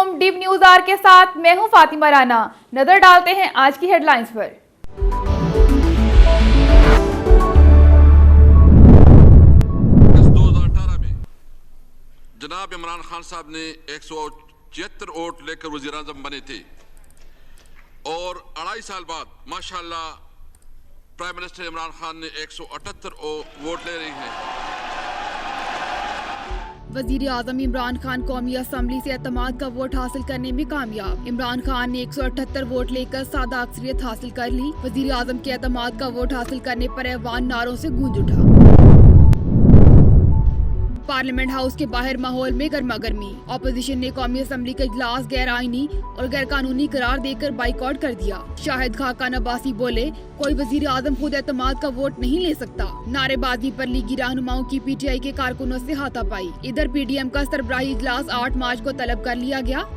अलैकुम। Deep news are के साथ मैं हूं फातिमा राना। नजर डालते हैं आज की हेडलाइंस पर। जनाब इमरान खान साहब ने 176 वोट लेकर वजीर आजम बने थे और 2.5 साल बाद माशाल्लाह प्राइम मिनिस्टर इमरान खान ने 178 वोट ले रही हैं। वजीर आजम इमरान खान कौमी असम्बली से एतमाद का वोट हासिल करने में कामयाब। इमरान खान ने 178 वोट लेकर सादा अक्सरियत हासिल कर ली। वजीर आजम के एतमाद का वोट हासिल करने पर ऐवान नारों से गूंज उठा। पार्लियामेंट हाउस के बाहर माहौल में गर्मा गर्मी। ऑपोजिशन ने कौमी असम्बली का इजलास गैर आईनी और गैर कानूनी करार देकर बाइकआउट कर दिया। शाहिद खाकान अब्बासी बोले, कोई वजीर आजम खुद एतमाद का वोट नहीं ले सकता। नारेबाजी पर लीगी रहनुमाओं की पीटीआई के कारकुनों से हाथापाई। इधर पीडीएम का सरबराही इजलास 8 मार्च को तलब कर लिया गया।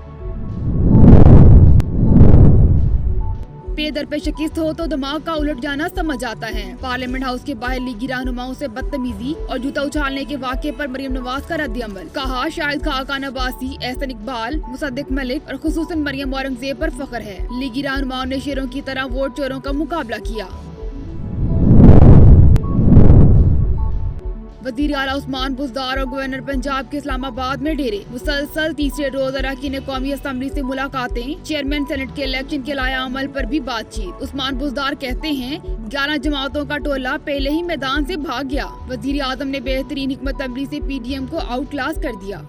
पे दर पे शिकस्त हो तो दिमाग का उलट जाना समझ आता है। पार्लियामेंट हाउस के बाहर लीगी रहनुमाओं से बदतमीजी और जूता उछालने के वाक़े पर मरियम नवाज का रद्द-ए-अमल। कहा, शाहिद खाकान अब्बासी, एहसन इकबाल, मुसद्दिक मलिक और खुसूसन मरियम औरंगजेब पर फख्र है। लीगी रहनुमाओं ने शेरों की तरह वोट चोरों का मुकाबला किया। वजीर आला उस्मान बुज़दार और गवर्नर पंजाब के इस्लामाबाद में डेरे। मुसलसल तीसरे रोज अरकान कौमी असम्बली से मुलाकातें। चेयरमैन सेनेट के इलेक्शन के लाया अमल पर भी बातचीत। उस्मान बुज़दार कहते हैं, 11 जमातों का टोला पहले ही मैदान से भाग गया। वजीर आजम ने बेहतरीन हिकमत अमली से पीडीएम को आउट क्लास कर दिया।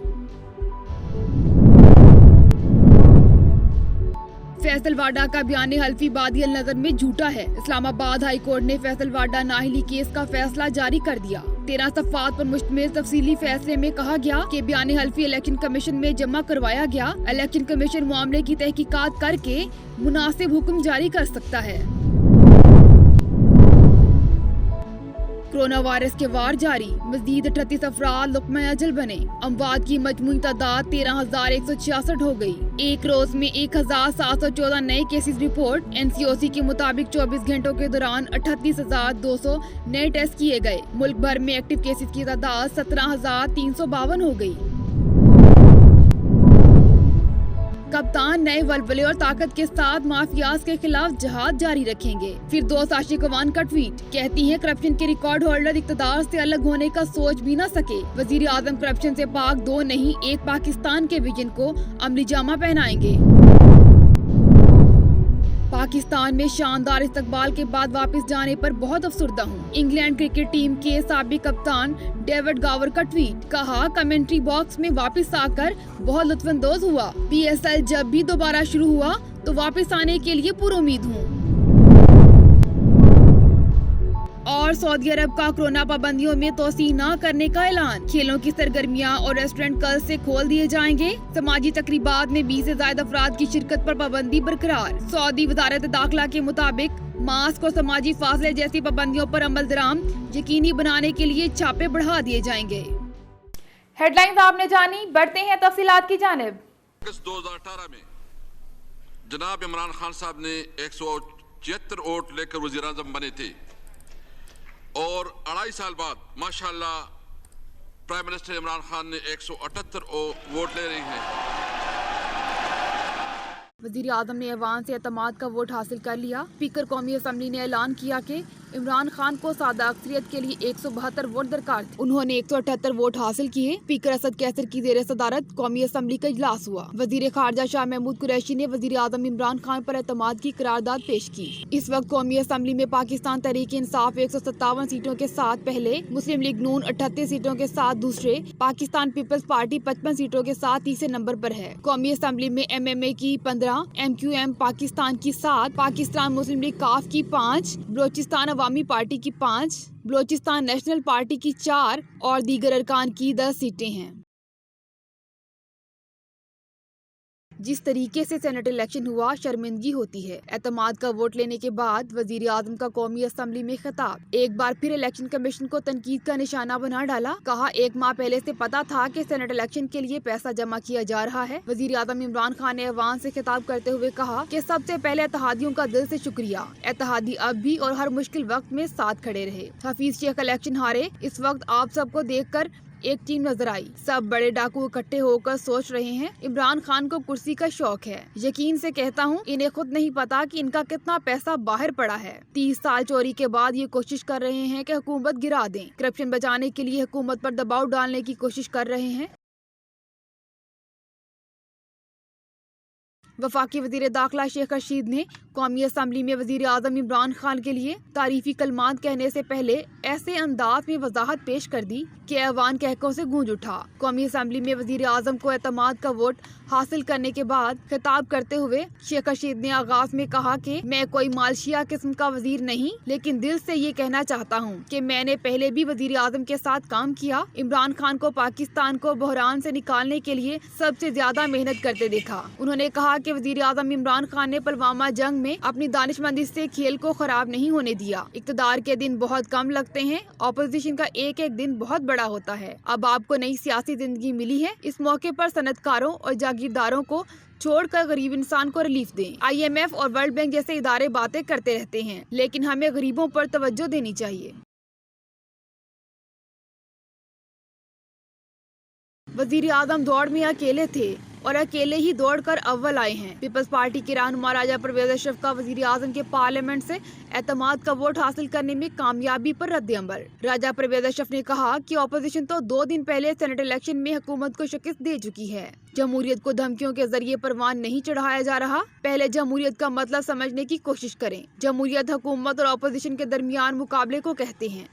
फैसल वाडा का बयान हल्फी बादी नजर में झूठा है। इस्लामाबाद हाई कोर्ट ने फैसल वाडा नाअहली केस का फैसला जारी कर दिया। 13 सफ़ात पर मुश्तमिल तफसीली फैसले में कहा गया कि बयान हल्फी इलेक्शन कमीशन में जमा करवाया गया। इलेक्शन कमीशन मामले की तहकीकात करके मुनासिब हुक्म जारी कर सकता है। कोरोना वायरस के वार जारी। मजीद 38 अफराद लुक़्मा अजल बने। अमवात की मजमूई तादाद 13,166 हो गई। एक रोज में 1,714 नए केसेस रिपोर्ट। एनसीओसी के मुताबिक 24 घंटों के दौरान 38,200 नए टेस्ट किए गए। मुल्क भर में एक्टिव केसेस की तादाद 17,352 हो गई। कप्तान नए वलवले और ताकत के साथ माफियाज के खिलाफ जहाद जारी रखेंगे। फिर दोस्त आशिक अवान का ट्वीट, कहती हैं करप्शन के रिकॉर्ड होल्डर इक़्तिदार से अलग होने का सोच भी न सके। वजीर आजम करप्शन से पाक 2 नहीं 1 पाकिस्तान के विजन को अमली जामा पहनाएंगे। पाकिस्तान में शानदार इस्तकबाल के बाद वापस जाने पर बहुत अफसुर्दा हूँ। इंग्लैंड क्रिकेट टीम के साबिक कप्तान डेविड गावर का ट्वीट, कहा, कमेंट्री बॉक्स में वापस आकर बहुत लुत्फानंदोज हुआ। पीएसएल जब भी दोबारा शुरू हुआ तो वापस आने के लिए पुरुमीद हूँ। और सऊदी अरब का कोरोना पाबंदियों में तोसी न करने का ऐलान। खेलों की सरगर्मियां और रेस्टोरेंट कल से खोल दिए जाएंगे। समाजी तकरीबात में 20 से ज्यादा अफराद की शिरकत पर पाबंदी बरकरार। सऊदी वजारत दाखिला के मुताबिक मास्क और समाजी फासले जैसी पाबंदियों पर अमल दराम यकीनी बनाने के लिए छापे बढ़ा दिए जाएंगे। हेडलाइंस आपने जानी, बढ़ते हैं तफसीलात की जानिब। 2018 में जनाब इमरान खान साहब ने 176 वोट लेकर वजीर आजम बने थे और 2.5 साल बाद माशाल्लाह प्राइम मिनिस्टर इमरान खान ने 178 वोट ले रही हैं। वजीर आजम ने ऐवान से एतमाद का वोट हासिल कर लिया। स्पीकर कौमी असम्बली ने ऐलान किया कि इमरान खान को सादा अक्सरियत के लिए 172 वोट दरकार थे। उन्होंने 178 वोट हासिल किए। स्पीकर असद कैसर की जेर सदारत कौमी असम्बली का इजलास हुआ। वजीर खारजा शाह महमूद कुरैशी ने वजीर आजम इमरान खान पर एतमाद की करारदाद पेश की। इस वक्त कौमी असम्बली में पाकिस्तान तहरीक इंसाफ 157 सीटों के साथ पहले, मुस्लिम लीग नून 38 सीटों के साथ दूसरे, पाकिस्तान पीपल्स पार्टी 55 सीटों के साथ तीसरे नंबर पर है। कौमी असम्बली में MMA की 15, MQM पाकिस्तान की 7, पाकिस्तान मुस्लिम लीग काफ की 5, बलोचिस्तान अवामी पार्टी की 5, बलोचिस्तान नेशनल पार्टी की 4 और दीगर अरकान की 10 सीटें हैं। जिस तरीके से सेनेट इलेक्शन हुआ, शर्मिंदगी होती है। एतमाद का वोट लेने के बाद वजीर आजम का कौमी असम्बली में खिताब। एक बार फिर इलेक्शन कमीशन को तनकीद का निशाना बना डाला। कहा, 1 माह पहले से पता था कि सेनेट इलेक्शन के लिए पैसा जमा किया जा रहा है। वजीर आजम इमरान खान ने अवाम से खिताब करते हुए कहा कि सबसे पहले इत्तेहादियों का दिल से शुक्रिया। इत्तेहादी अब भी और हर मुश्किल वक्त में साथ खड़े रहे। हफीज शेख इलेक्शन हारे। इस वक्त आप सबको देख कर एक टीम नजर आई। सब बड़े डाकू इकट्ठे होकर सोच रहे हैं इमरान खान को कुर्सी का शौक है। यकीन से कहता हूँ इन्हें खुद नहीं पता कि इनका कितना पैसा बाहर पड़ा है। 30 साल चोरी के बाद ये कोशिश कर रहे हैं कि हुकूमत गिरा दें। करप्शन बचाने के लिए हुकूमत पर दबाव डालने की कोशिश कर रहे हैं। वफाकी वजीर दाखिला शेख रशीद ने कौमी असम्बली में वजीर आजम इमरान खान के लिए तारीफी कलमात कहने से पहले ऐसे अंदाज में वजाहत पेश कर दी कि ऐवान कहकों से गूंज उठा। कौमी असम्बली में वजीर आजम को एतमाद का वोट हासिल करने के बाद खिताब करते हुए शेख रशीद ने आगाज में कहा कि मैं कोई मालशिया किस्म का वजीर नहीं, लेकिन दिल से ये कहना चाहता हूँ कि मैंने पहले भी वजीर आजम के साथ काम किया। इमरान खान को पाकिस्तान को बहरान से निकालने के लिए सबसे ज्यादा मेहनत करते देखा। उन्होंने कहा कि वजीर आजम इमरान खान ने पुलवामा जंग में अपनी दानिशमंदी से खेल को खराब नहीं होने दिया। इक़्तिदार के दिन बहुत कम लगते हैं, ऑपोजिशन का एक एक दिन बहुत बड़ा होता है। अब आपको नई सियासी जिंदगी मिली है। इस मौके पर सनतकारों और जागीरदारों को छोड़कर गरीब इंसान को रिलीफ दें। IMF और वर्ल्ड बैंक जैसे इदारे बातें करते रहते हैं, लेकिन हमें गरीबों पर तवज्जो देनी चाहिए। वजीर आजम दौड़ में अकेले थे और अकेले ही दौड़कर अव्वल आए हैं। पीपल्स पार्टी के रहनुमा राजा परवेज अशरफ का वजीर आजम के पार्लियामेंट से एतमाद का वोट हासिल करने में कामयाबी पर रद्द-ए-अमल। राजा परवेज अशरफ ने कहा कि ऑपोजिशन तो 2 दिन पहले सेनेट इलेक्शन में हुकूमत को शिकस्त दे चुकी है। जमहूरियत को धमकियों के जरिए परवान नहीं चढ़ाया जा रहा। पहले जमहूरियत का मतलब समझने की कोशिश करें। जमहूरियत हुकूमत और ऑपोजिशन के दरमियान मुकाबले को कहते हैं।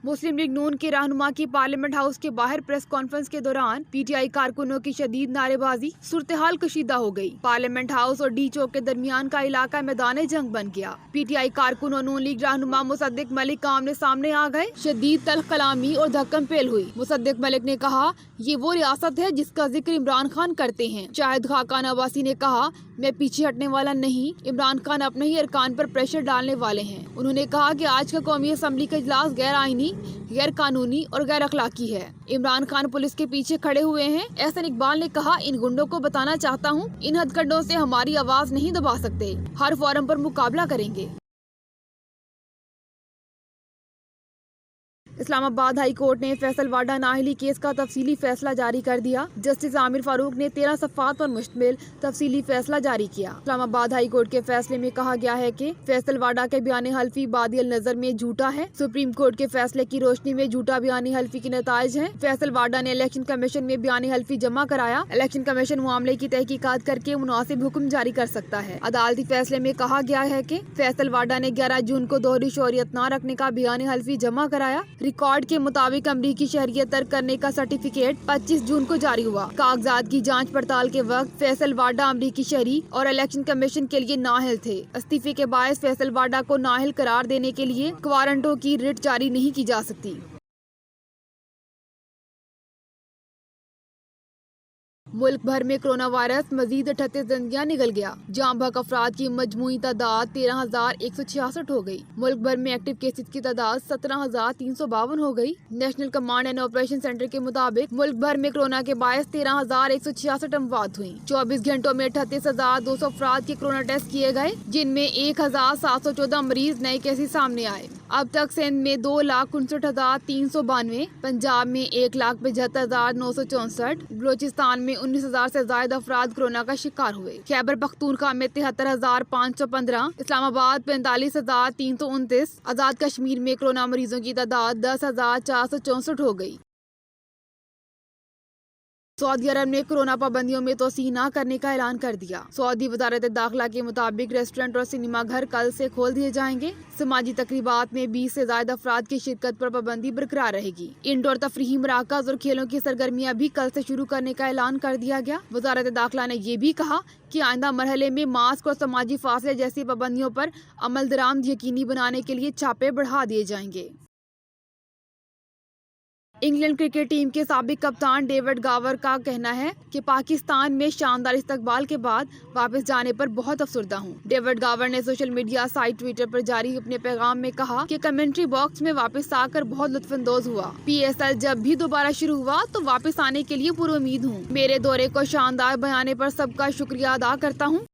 मुस्लिम लीग नून के रहनुमा की पार्लियामेंट हाउस के बाहर प्रेस कॉन्फ्रेंस के दौरान PTI कारकुनों की शदीद नारेबाजी, सूरत-ए-हाल कशीदा हो गई। पार्लियामेंट हाउस और डी चौक के दरमियान का इलाका मैदान जंग बन गया। PTI कारकुन और नून लीग रहनुमा मुसद्दिक मलिक आमने सामने आ गए। शदीद तल्ख कलामी और धक्कम पेल हुई। मुसद्दिक मलिक ने कहा, ये वो रियासत है जिसका जिक्र इमरान खान करते हैं। शाहिद खाकान अब्बासी ने कहा, मैं पीछे हटने वाला नहीं, इमरान खान अपने ही अरकान पर प्रेशर डालने वाले हैं। उन्होंने कहा कि आज का कौमी असम्बली का इजलास गैर आईनी, गैर कानूनी और गैर अखलाकी है। इमरान खान पुलिस के पीछे खड़े हुए हैं। एहसन इकबाल ने कहा, इन गुंडों को बताना चाहता हूँ, इन हथकंडों से हमारी आवाज नहीं दबा सकते। हर फोरम पर मुकाबला करेंगे। इस्लामाबाद हाई कोर्ट ने फैसल वाडा नाअहली केस का तफसीली फैसला जारी कर दिया। जस्टिस आमिर फारूक ने 13 सफ़ात पर मुश्तमिल तफसीली फैसला जारी किया। इस्लामाबाद हाई कोर्ट के फैसले में कहा गया है कि फैसल वाडा के बयान हल्फी बादियल नजर में झूठा है। सुप्रीम कोर्ट के फैसले की रोशनी में झूठा बयान हल्फी के नताइज है। फैसल वाडा ने इलेक्शन कमीशन में बयान हल्फी जमा कराया। इलेक्शन कमीशन मामले की तहकीकात करके मुनासिब हुक्म जारी कर सकता है। अदालती फैसले में कहा गया है कि फैसल वाडा ने 11 जून को दोहरी शोहरियत न रखने का बयान हल्फी जमा कराया। रिकॉर्ड के मुताबिक अमरीकी शहरियत तर्क करने का सर्टिफिकेट 25 जून को जारी हुआ। कागजात की जांच पड़ताल के वक्त फैसल वाडा अमरीकी शहरी और इलेक्शन कमीशन के लिए नाअहल थे। इस्तीफे के बायस फैसल वाडा को नाअहल करार देने के लिए वारंटों की रिट जारी नहीं की जा सकती। मुल्क भर में कोरोना वायरस मजीद 38 जिंदगियां निगल गया। जाम बहक अफराद की मजमूई तादाद 13,166 हो गई। मुल्क भर में एक्टिव केसेस की तादाद 17,352 हो गई। National command and operation centre के मुताबिक मुल्क भर में कोरोना के बायस 13,166 अमवात हुई। 24 घंटों में 38,200 अफराद के कोरोना टेस्ट किए गए, जिनमें 1,714 मरीज नए केसेस सामने आए। अब तक सिंध में 2,59,392, पंजाब में 1,75,964, बलोचिस्तान में 19,000 से ज्यादा अफराद कोरोना का शिकार हुए। खैबर पख्तूनख्वा में 73,515, इस्लामाबाद 45,329, आजाद कश्मीर में कोरोना मरीजों की तादाद 10,464 हो गई। सऊदी अरब ने कोरोना पाबंदियों में तोसी न करने का ऐलान कर दिया। सऊदी वजारत दाखिला के मुताबिक रेस्टोरेंट और सिनेमा घर कल से खोल दिए जाएंगे। समाजी तकरीबात में 20 से ज्यादा अफराद की शिरकत पर पाबंदी बरकरार रहेगी। इंडोर तफरीही मराकज और खेलों की सरगर्मियां भी कल से शुरू करने का ऐलान कर दिया गया। वजारत दाखिला ने ये भी कहा कि आइंदा मरहले में मास्क और समाजी फासले जैसी पाबंदियों पर अमल दरामद यकीनी बनाने के लिए छापे बढ़ा दिए जाएंगे। इंग्लैंड क्रिकेट टीम के साबिक कप्तान डेविड गावर का कहना है कि पाकिस्तान में शानदार इस्तकबाल के बाद वापस जाने पर बहुत अफसरदा हूँ। डेविड गावर ने सोशल मीडिया साइट ट्विटर पर जारी अपने पैगाम में कहा कि कमेंट्री बॉक्स में वापस आकर बहुत लुत्फानंदोज हुआ। PSL जब भी दोबारा शुरू हुआ तो वापस आने के लिए पूरी उम्मीद हूँ। मेरे दौरे को शानदार बनाने पर सबका शुक्रिया अदा करता हूँ।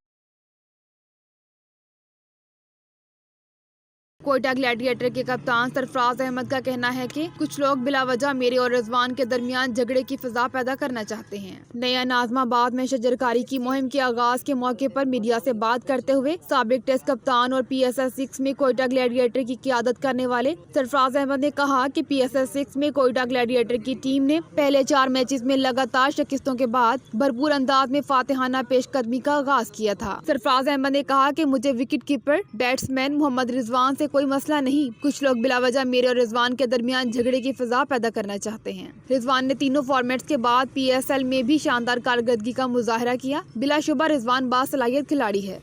कोयटा ग्लैडिएटर के कप्तान सरफराज अहमद का कहना है कि कुछ लोग बिलावजह मेरे और रिजवान के दरमियान झगड़े की फिजा पैदा करना चाहते हैं। नया नाजमाबाद में शजरकारी की मुहिम के आगाज के मौके पर मीडिया से बात करते हुए साबिक टेस्ट कप्तान और PSL 6 में कोयटा ग्लैडिएटर की क़ियादत करने वाले सरफराज अहमद ने कहा कि PSL 6 में कोयटा ग्लैडिएटर की टीम ने पहले 4 मैचेस में लगातार शिकस्तों के बाद भरपूर अंदाज में फातिहाना पेशकदमी का आगाज किया था। सरफराज अहमद ने कहा कि मुझे wicket keeper batsman Mohammad Rizwan से कोई मसला नहीं, कुछ लोग बिलावजह मेरे और रिजवान के दरमियान झगड़े की फिजा पैदा करना चाहते हैं। रिजवान ने तीनों फॉर्मेट्स के बाद PSL में भी शानदार कारकर्दगी का मुजाहरा किया। बिलाशुबा रिजवान बासलाहियत खिलाड़ी है।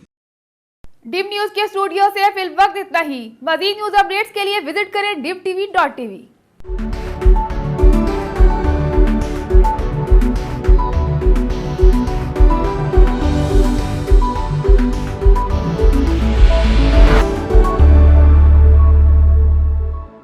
डिव न्यूज के स्टूडियो से फिल वक्त इतना ही। मजीद न्यूज अपडेट्स के लिए विजिट करें divtv.tv।